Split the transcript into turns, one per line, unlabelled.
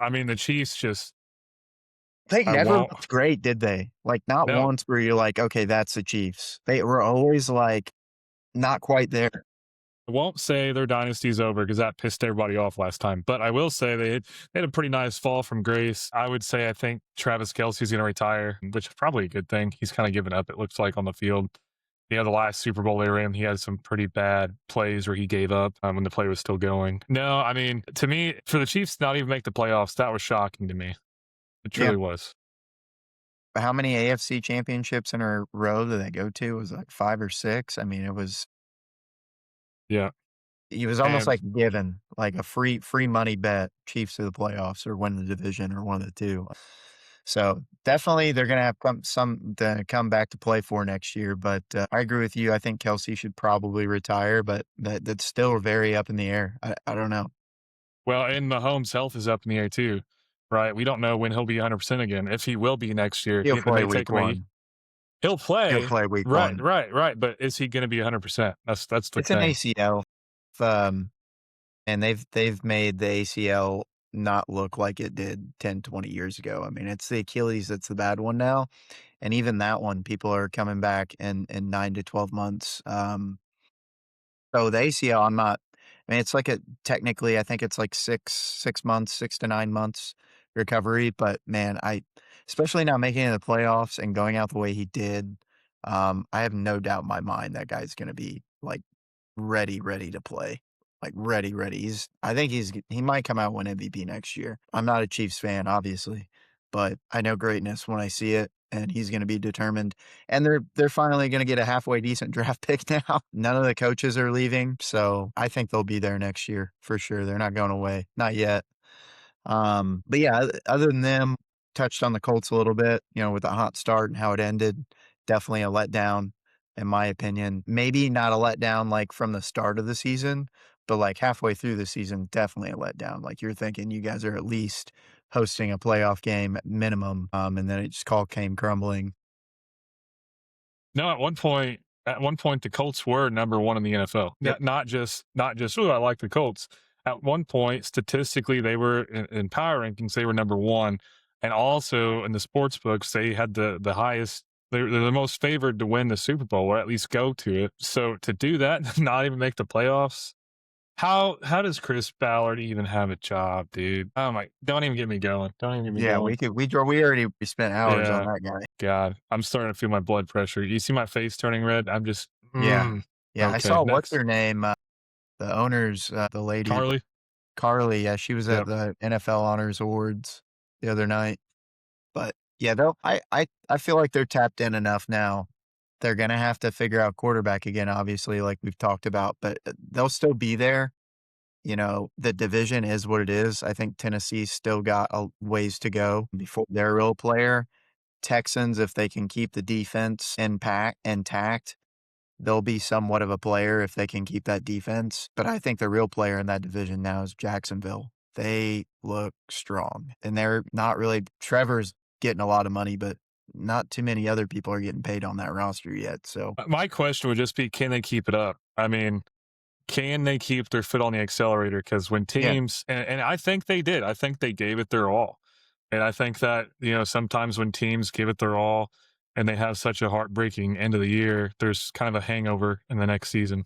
I mean, the Chiefs just,
They
I
never
won't.
looked great, did they? Like, not
No,
once where you're like, "Okay, that's the Chiefs." They were always, like, not quite there.
I won't say their dynasty's over because that pissed everybody off last time. But I will say they had a pretty nice fall from grace. I would say I think Travis Kelce's going to retire, which is probably a good thing. He's kind of given up, it looks like, on the field. The last Super Bowl they were in, he had some pretty bad plays where he gave up when the play was still going. No, I mean, to me, for the Chiefs to not even make the playoffs, that was shocking to me. It
Yeah.
truly was.
How many AFC championships in a row did they go to? It was, like, 5 or 6? I mean,
Yeah.
it was almost
And
like given, like a free money bet, Chiefs to the playoffs or win the division or one of the 2. So, definitely, they're gonna have some to come back to play for next year, but, I agree with you. I think Kelsey should probably retire, but that's still very up in the air. I don't know.
well, and Mahomes' health is up in the air too, right? We don't know when he'll be 100% again. If he will be next year,
He'll
it
play
may take
week
him a
1.
He'll
He'll
play.
play week
Right,
1.
right, right, but is he gonna be 100%? That's the
It's an
thing.
ACL, and they've made the ACL not look like it did 10, 20 years ago. I mean, it's the Achilles that's the bad one now, and even that one, people are coming back in 9 to 12 months. So the ACL, I mean, it's like a technically, I think it's like 6 months, 6 to 9 months recovery, but man, especially now making it in the playoffs and going out the way he did, I have no doubt in my mind that guy's gonna be, like, ready to play. Like, ready. I think he might come out and win MVP next year. I'm not a Chiefs fan, obviously, but I know greatness when I see it, and he's gonna be determined. And they're finally gonna get a halfway decent draft pick now. None of the coaches are leaving, so I think they'll be there next year for sure. They're not going away. Not yet. But yeah, other than them, touched on the Colts a little bit, with the hot start and how it ended. Definitely a letdown, in my opinion. Maybe not a letdown like from the start of the season, but like halfway through the season, definitely a letdown. Like you're thinking you guys are at least hosting a playoff game at minimum, and then it just all came crumbling.
No, at one point, the Colts were number 1 in the NFL.
Yep.
Not just, "Ooh, I like the Colts." At one point, statistically, they were in power rankings, they were number 1, and also in the sports books, they had the highest they're the most favored to win the Super Bowl or at least go to it. So to do that, not even make the playoffs, how does Chris Ballard even have a job, dude? Oh my, don't even get me going. Don't even get me
Yeah,
going.
we spent hours on
Yeah.
that guy.
God, I'm starting to feel my blood pressure. You see my face turning red? I'm just,
Yeah. Yeah, I
okay,
saw what's
next.
her name, the owners, the lady,
Carly?
Carly, yeah, she was at
Yep.
the NFL Honors Awards the other night. But yeah, they'll I feel like they're tapped in enough now. They're gonna have to figure out quarterback again, obviously, like we've talked about, but they'll still be there. The division is what it is. I think Tennessee's still got a ways to go before they're a real player. Texans, if they can keep the defense intact, they'll be somewhat of a player if they can keep that defense. But I think the real player in that division now is Jacksonville. They look strong, and they're not really Trevor's getting a lot of money, but not too many other people are getting paid on that roster yet, so
My question would just be, can they keep it up? I mean, can they keep their foot on the accelerator? Because when
yeah.
teams, and I think they did, I think they gave it their all. And I think that, sometimes when teams give it their all and they have such a heartbreaking end of the year, there's kind of a hangover in the next season.